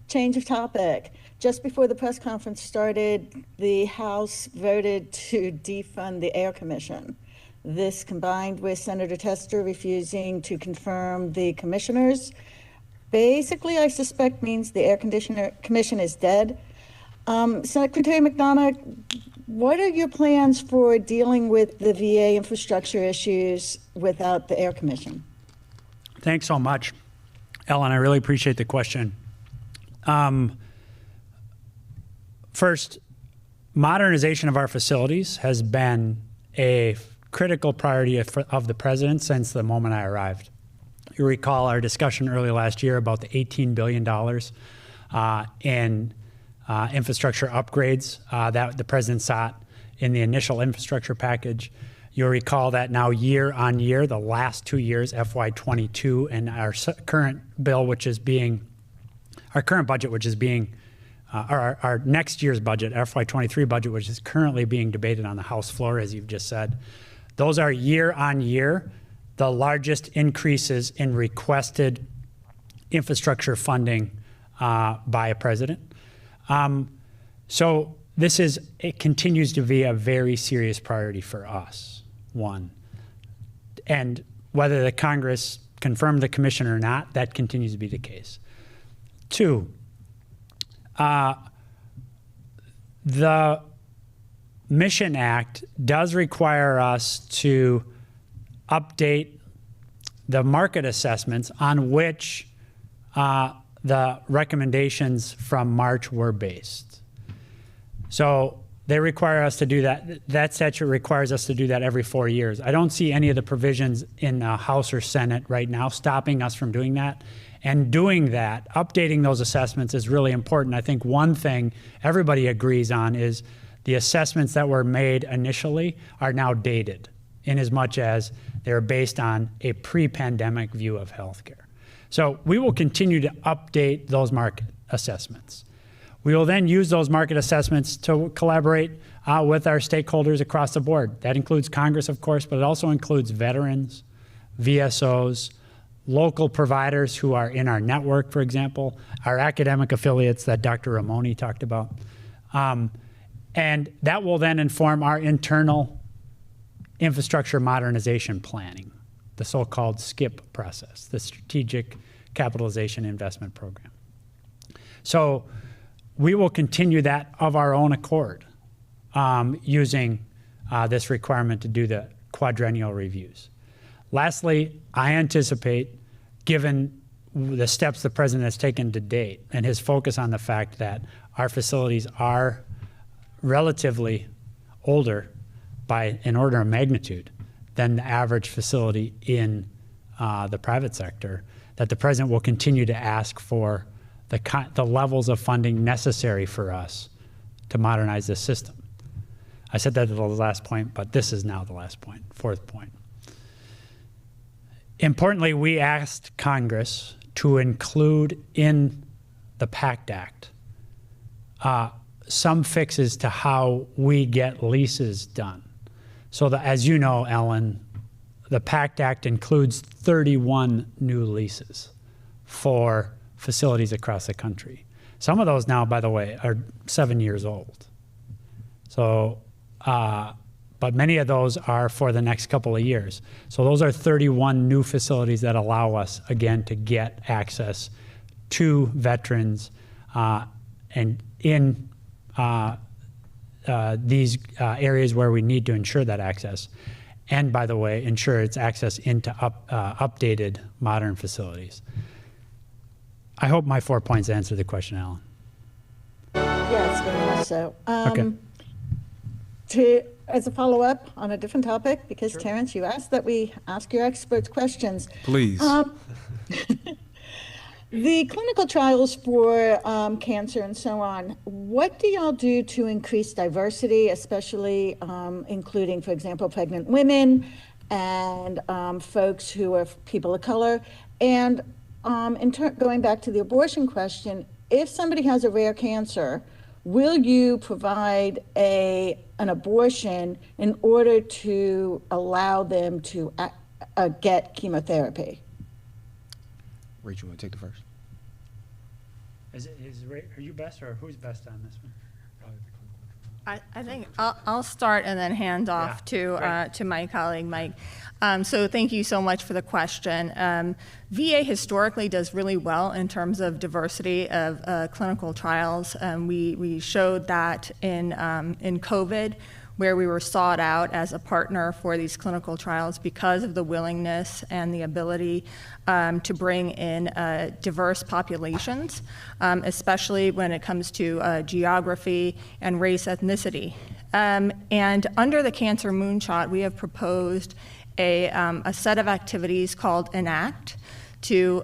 Change of topic. Just before the press conference started, the House voted to defund the Air Commission. This, combined with Senator Tester refusing to confirm the commissioners, basically, I suspect means the Air Commission is dead. Secretary McDonough, what are your plans for dealing with the VA infrastructure issues without the Air Commission? Thanks so much, Ellen. I really appreciate the question. First, modernization of our facilities has been a critical priority of the president since the moment I arrived. You recall our discussion early last year about the $18 billion in infrastructure upgrades that the president sought in the initial infrastructure package. You'll recall that now year on year, the last 2 years, FY22, and our current bill, which is being, our current budget, which is being, our next year's budget, FY23 budget, which is currently being debated on the House floor, as you've just said. Those are year on year, the largest increases in requested infrastructure funding by a president. So it continues to be a very serious priority for us, one. And whether the Congress confirmed the commission or not, that continues to be the case. Two, the Mission Act does require us to update the market assessments on which the recommendations from March were based. So they require us to do that. That statute requires us to do that every 4 years. I don't see any of the provisions in the House or Senate right now stopping us from doing that. And doing that, updating those assessments is really important. I think one thing everybody agrees on is the assessments that were made initially are now dated, in as much as they're based on a pre-pandemic view of healthcare. So we will continue to update those market assessments. We will then use those market assessments to collaborate with our stakeholders across the board. That includes Congress, of course, but it also includes veterans, VSOs, local providers who are in our network, for example, our academic affiliates that Dr. Ramoni talked about. And that will then inform our internal infrastructure modernization planning, the so-called SCIP process, the Strategic Capitalization Investment Program. So we will continue that of our own accord, using this requirement to do the quadrennial reviews. Lastly, I anticipate, given the steps the president has taken to date and his focus on the fact that our facilities are relatively older by an order of magnitude than the average facility in the private sector, that the president will continue to ask for the levels of funding necessary for us to modernize this system. I said that at the last point, but this is now the last point, fourth point. Importantly, we asked Congress to include in the PACT Act some fixes to how we get leases done. So that, as you know, Ellen, the PACT Act includes 31 new leases for facilities across the country. Some of those now, by the way, are 7 years old. So, but many of those are for the next couple of years. So those are 31 new facilities that allow us, again, to get access to veterans and in these areas where we need to ensure that access. And by the way, ensure its access into updated modern facilities. I hope my 4 points answer the question, Alan. Yes, very much so. Okay. As a follow-up on a different topic, because sure. Terrence, you asked that we ask your experts questions. Please. The clinical trials for cancer and so on, what do y'all do to increase diversity, especially including, for example, pregnant women and folks who are people of color? And going back to the abortion question, if somebody has a rare cancer, will you provide an abortion in order to allow them to get chemotherapy? Rachel, want to take the first? Are you best, or who's best on this one? I think I'll start and then hand off to my colleague, Mike. So thank you so much for the question. VA historically does really well in terms of diversity of clinical trials. We showed that in COVID, where we were sought out as a partner for these clinical trials because of the willingness and the ability to bring in diverse populations, especially when it comes to geography and race ethnicity. And under the Cancer Moonshot, we have proposed a set of activities called ENACT to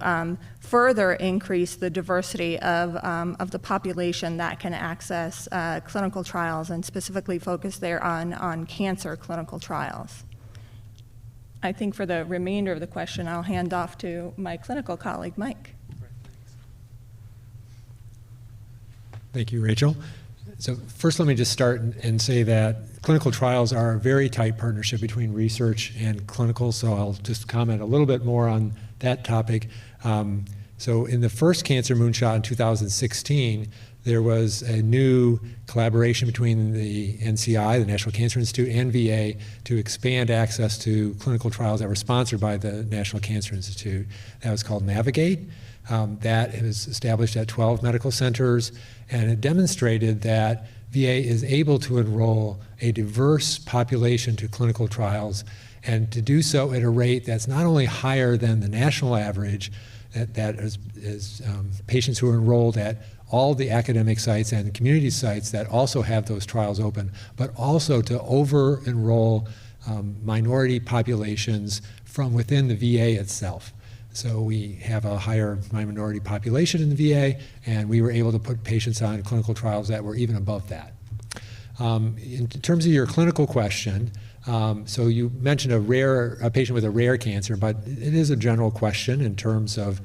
further increase the diversity of the population that can access clinical trials, and specifically focus there on cancer clinical trials. I think for the remainder of the question, I'll hand off to my clinical colleague, Mike. Thank you, Rachel. So first, let me just start and say that clinical trials are a very tight partnership between research and clinical, so I'll just comment a little bit more on that topic. So in the first Cancer Moonshot in 2016, there was a new collaboration between the NCI, the National Cancer Institute, and VA to expand access to clinical trials that were sponsored by the National Cancer Institute. That was called Navigate. That was established at 12 medical centers, and it demonstrated that VA is able to enroll a diverse population to clinical trials, and to do so at a rate that's not only higher than the national average, that is patients who are enrolled at all the academic sites and community sites that also have those trials open, but also to over-enroll minority populations from within the VA itself. So we have a higher minority population in the VA, and we were able to put patients on clinical trials that were even above that. In terms of your clinical question, so you mentioned a patient with a rare cancer, but it is a general question in terms of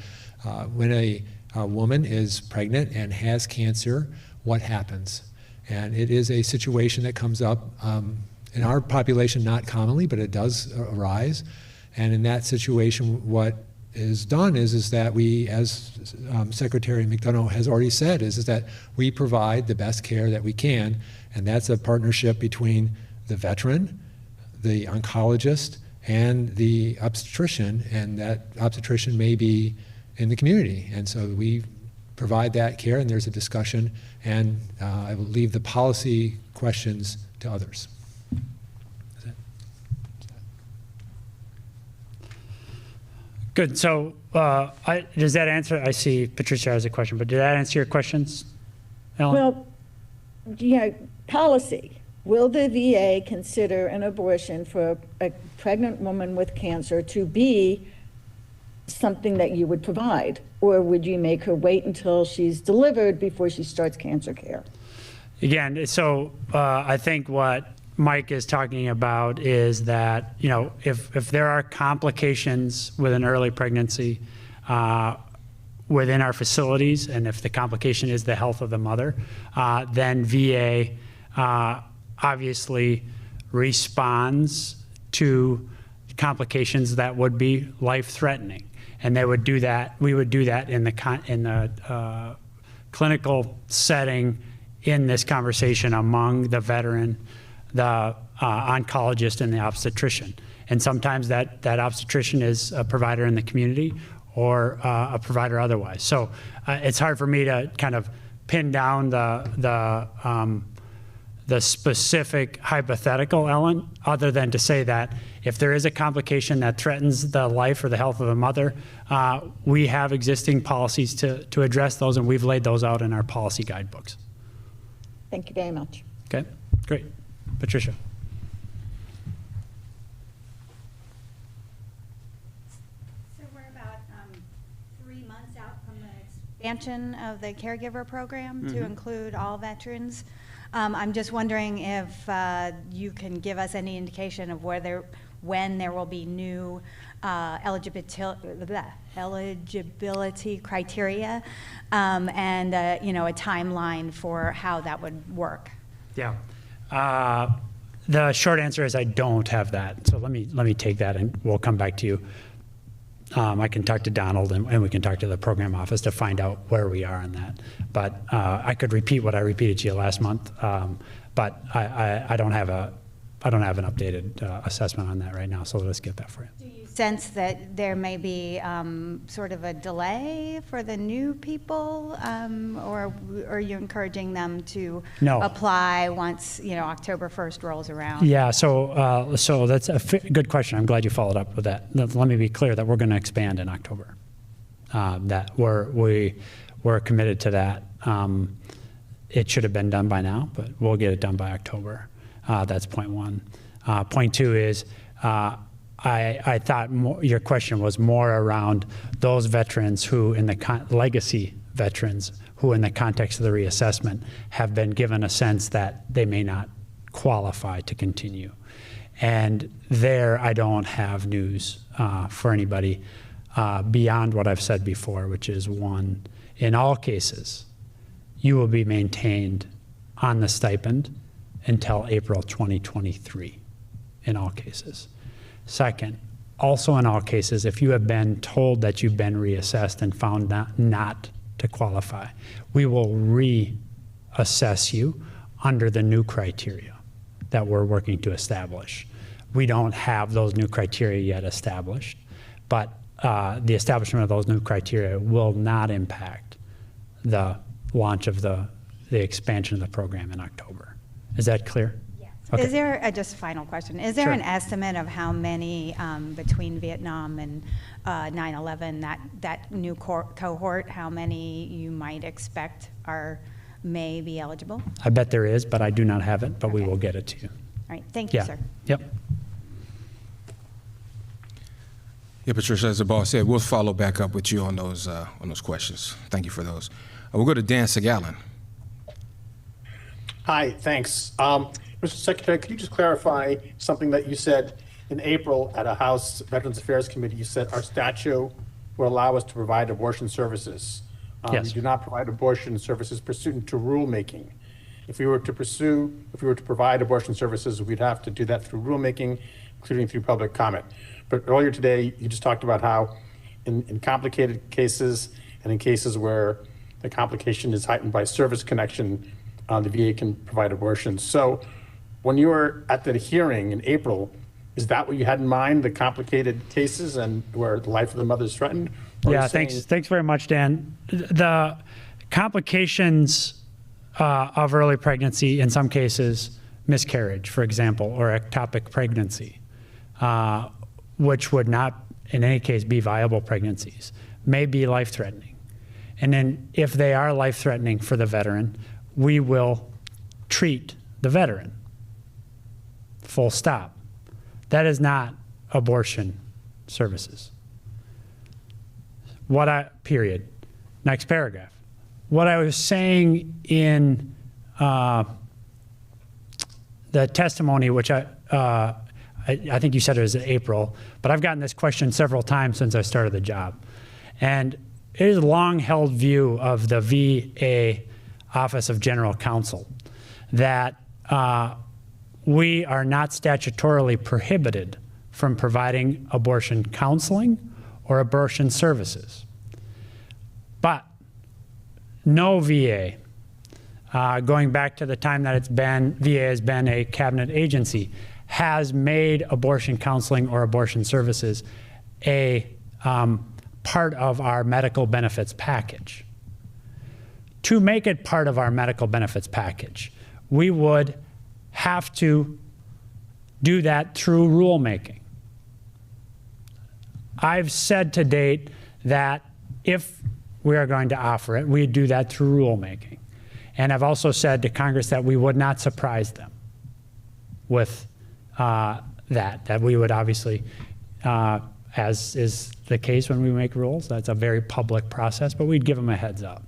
when a woman is pregnant and has cancer, what happens? And it is a situation that comes up in our population, not commonly, but it does arise. And in that situation, what is done is that we, as Secretary McDonough has already said, is that we provide the best care that we can, and that's a partnership between the veteran, the oncologist, and the obstetrician, and that obstetrician may be in the community. And so we provide that care, and there's a discussion, and I will leave the policy questions to others. Good. So does that answer? I see Patricia has a question, but did that answer your questions, Ellen? Well, yeah, policy. Will the VA consider an abortion for a pregnant woman with cancer to be something that you would provide? Or would you make her wait until she's delivered before she starts cancer care? Again, so I think what Mike is talking about is that, you know, if there are complications with an early pregnancy within our facilities, and if the complication is the health of the mother, then VA obviously responds to complications that would be life-threatening, and they would do that. We would do that in the clinical setting in this conversation among the veteran, the oncologist, and the obstetrician. And sometimes that obstetrician is a provider in the community or a provider otherwise. So it's hard for me to kind of pin down the specific hypothetical, Ellen, other than to say that if there is a complication that threatens the life or the health of the mother, we have existing policies to address those, and we've laid those out in our policy guidebooks. Thank you very much. Okay, great. Patricia. So we're about 3 months out from the expansion of the caregiver program to include all veterans. I'm just wondering if you can give us any indication of when there will be new eligibility criteria and you know, a timeline for how that would work. Yeah. The short answer is I don't have that. So let me take that and we'll come back to you. I can talk to Donald and we can talk to the program office to find out where we are on that. But I could repeat what I repeated to you last month, but I don't have an updated assessment on that right now, so let's get that for you. Do you sense that there may be sort of a delay for the new people, or are you encouraging them to apply once October 1st rolls around? Yeah, so that's a good question. I'm glad you followed up with that. Let me be clear that we're going to expand in October. That we're committed to that. It should have been done by now, but we'll get it done by October. That's point one. Point two is I thought your question was more around those veterans who, in the legacy veterans, who in the context of the reassessment have been given a sense that they may not qualify to continue. And there I don't have news for anybody beyond what I've said before, which is one, in all cases, you will be maintained on the stipend until April 2023, in all cases. Second, also in all cases, if you have been told that you've been reassessed and found not to qualify, we will reassess you under the new criteria that we're working to establish. We don't have those new criteria yet established, but the establishment of those new criteria will not impact the launch of the expansion of the program in October. Is that clear? Yes. Okay. Is there, just a final question, is there Sure. an estimate of how many between Vietnam and 9/11, that new cohort, how many you might expect may be eligible? I bet there is, but I do not have it, but we will get it to you. All right, thank you, sir. Yep. Yeah, Patricia, as the boss said, we'll follow back up with you on those questions. Thank you for those. We'll go to Dan Segalin. Hi, thanks. Mr. Secretary, could you just clarify something that you said in April at a House Veterans Affairs Committee? You said our statute will allow us to provide abortion services. Yes. We do not provide abortion services pursuant to rulemaking. If we were to provide abortion services, we'd have to do that through rulemaking, including through public comment. But earlier today, you just talked about how in complicated cases and in cases where the complication is heightened by service connection, the VA can provide abortions. So when you were at the hearing in April, is that what you had in mind, the complicated cases and where the life of the mother is threatened? Yeah, thanks very much, Dan. The complications of early pregnancy, in some cases, miscarriage, for example, or ectopic pregnancy, which would not, in any case, be viable pregnancies, may be life-threatening. And then if they are life-threatening for the veteran, we will treat the veteran. Full stop. That is not abortion services. Period. Next paragraph. What I was saying in the testimony, which I think you said it was in April, but I've gotten this question several times since I started the job. And it is a long-held view of the VA Office of General Counsel that we are not statutorily prohibited from providing abortion counseling or abortion services. But no VA, going back to the time that VA has been a cabinet agency, has made abortion counseling or abortion services a part of our medical benefits package. To make it part of our medical benefits package, we would have to do that through rulemaking. I've said to date that if we are going to offer it, we'd do that through rulemaking. And I've also said to Congress that we would not surprise them with that we would obviously, as is the case when we make rules, that's a very public process, but we'd give them a heads up.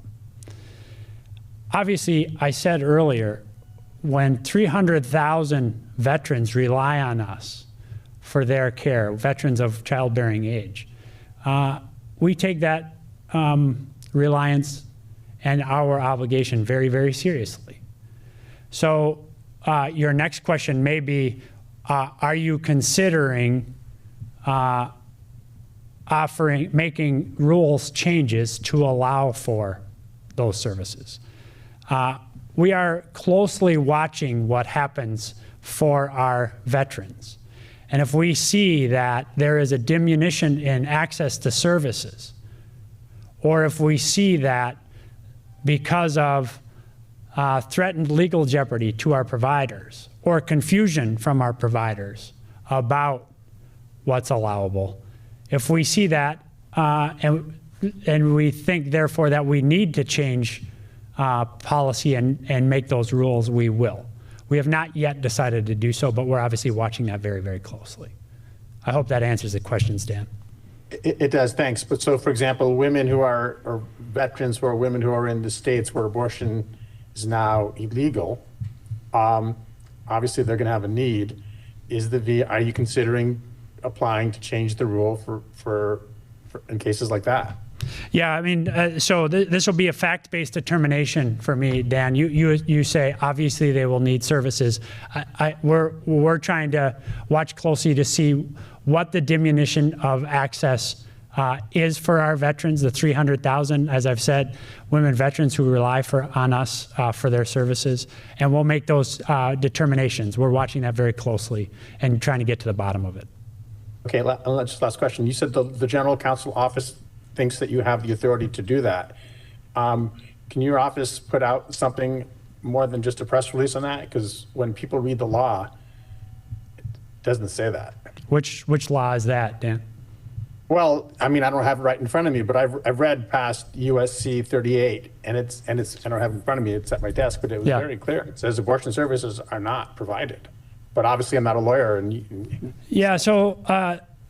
Obviously, I said earlier, when 300,000 veterans rely on us for their care, veterans of childbearing age, we take that reliance and our obligation very, very seriously. So your next question may be, are you considering making rules changes to allow for those services. We are closely watching what happens for our veterans. And if we see that there is a diminution in access to services, or if we see that because of threatened legal jeopardy to our providers, or confusion from our providers about what's allowable, if we see that and we think therefore that we need to change policy and make those rules, we will. We have not yet decided to do so, but we're obviously watching that very, very closely. I hope that answers the questions, Dan. It does, thanks. But so, for example, women who are, or veterans who are women who are in the states where abortion is now illegal, obviously they're going to have a need. Are you considering applying to change the rule for in cases like that? Yeah, I mean, so this will be a fact-based determination for me, Dan. You say obviously they will need services. We're trying to watch closely to see what the diminution of access is for our veterans, the 300,000, as I've said, women veterans who rely on us for their services, and we'll make those determinations. We're watching that very closely and trying to get to the bottom of it. Okay, just last question. You said the General Counsel Office thinks that you have the authority to do that. Can your office put out something more than just a press release on that? Because when people read the law, it doesn't say that. Which law is that, Dan? Well, I mean, I don't have it right in front of me, but I've read past USC 38, and it's I don't have it in front of me. It's at my desk, but it was very clear. It says abortion services are not provided. But obviously, I'm not a lawyer, and yeah. So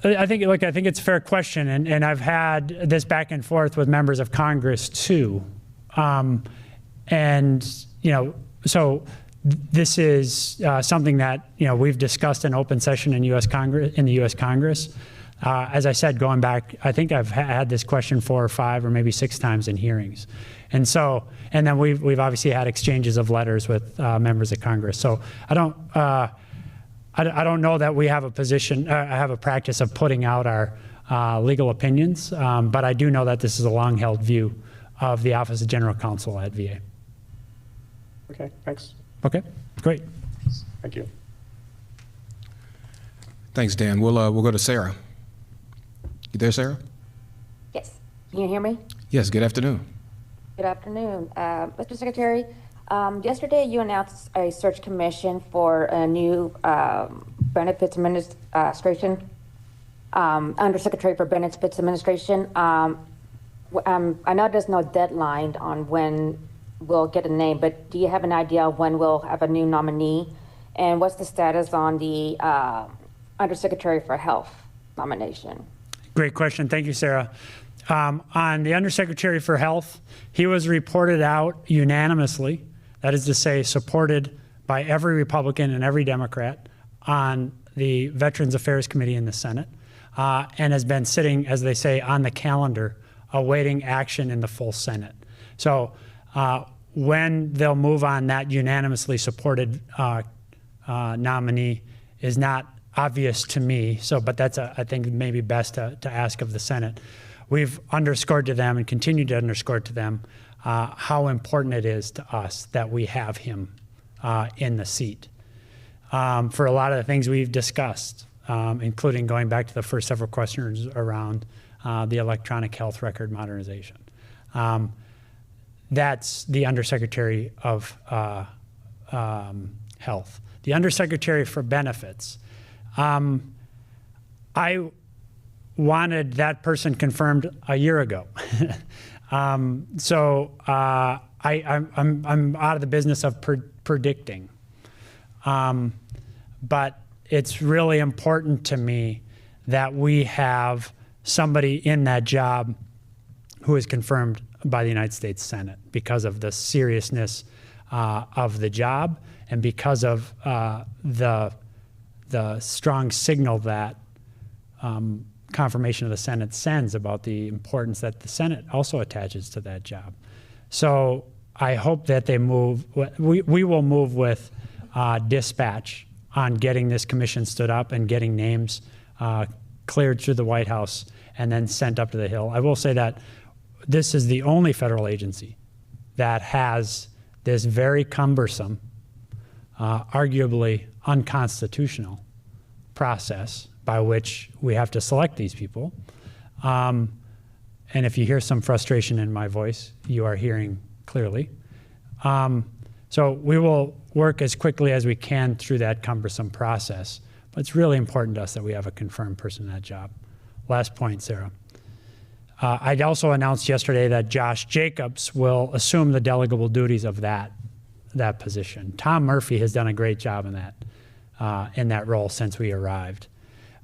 I think it's a fair question, and I've had this back and forth with members of Congress too, and so this is something that we've discussed in open session in the U.S. Congress. As I said, going back, I think I've had this question 4 or 5 or maybe 6 times in hearings, and then we've obviously had exchanges of letters with members of Congress. So I don't know that we have a position, have a practice of putting out our legal opinions, but I do know that this is a long-held view of the Office of General Counsel at VA. Okay, thanks. Okay, great. Thank you. Thanks, Dan. We'll go to Sarah. You there, Sarah? Yes. Can you hear me? Yes, good afternoon. Good afternoon. Mr. Secretary, yesterday you announced a search commission for a new benefits administration, Undersecretary for Benefits Administration. I know there's no deadline on when we'll get a name, but do you have an idea when we'll have a new nominee? And what's the status on the Undersecretary for Health nomination? Great question. Thank you, Sarah. On the Undersecretary for Health, he was reported out unanimously, that is to say, supported by every Republican and every Democrat on the Veterans Affairs Committee in the Senate, and has been sitting, as they say, on the calendar, awaiting action in the full Senate. So when they'll move on that unanimously supported nominee is not obvious to me. So, but that's I think maybe best to ask of the Senate. We've underscored to them and continue to underscore to them how important it is to us that we have him in the seat for a lot of the things we've discussed, including going back to the first several questions around the electronic health record modernization. That's the Undersecretary of Health. The Undersecretary for Benefits. I wanted that person confirmed a year ago. So I'm out of the business of predicting. But it's really important to me that we have somebody in that job who is confirmed by the United States Senate because of the seriousness of the job and because of the strong signal that confirmation of the Senate sends about the importance that the Senate also attaches to that job. So I hope that they move, we will move with dispatch on getting this commission stood up and getting names cleared through the White House, and then sent up to the Hill. I will say that this is the only federal agency that has this very cumbersome, arguably unconstitutional process by which we have to select these people. And if you hear some frustration in my voice, you are hearing clearly. So we will work as quickly as we can through that cumbersome process. But it's really important to us that we have a confirmed person in that job. Last point, Sarah. I also announced yesterday that Josh Jacobs will assume the delegable duties of that position. Tom Murphy has done a great job in that role since we arrived.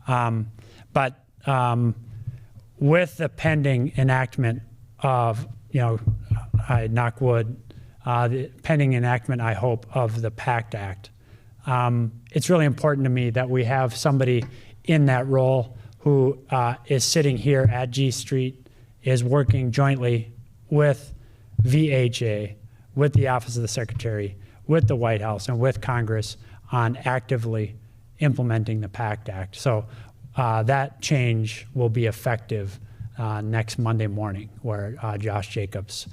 But with the pending enactment of, I knock wood, the pending enactment, I hope, of the PACT Act, it's really important to me that we have somebody in that role who is sitting here at G Street, is working jointly with VHA, with the Office of the Secretary, with the White House, and with Congress on actively implementing the PACT Act. So that change will be effective next Monday morning, where Josh Jacobs,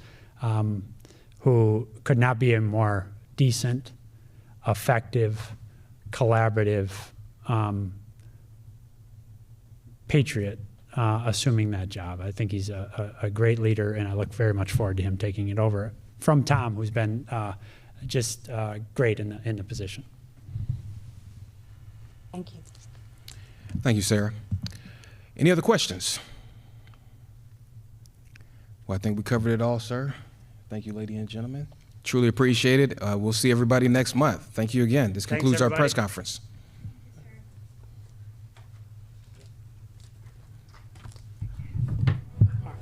who could not be a more decent, effective, collaborative patriot, assuming that job. I think he's a great leader, and I look very much forward to him taking it over from Tom, who's been just great in the position. Thank you. Thank you, Sarah. Any other questions? Well, I think we covered it all, sir. Thank you, ladies and gentlemen. Truly appreciate it. We'll see everybody next month. Thank you again. This concludes our press conference.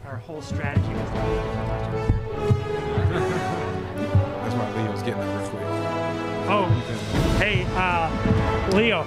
Our whole strategy was That's why Leo's getting it real quick. Oh, hey, Leo.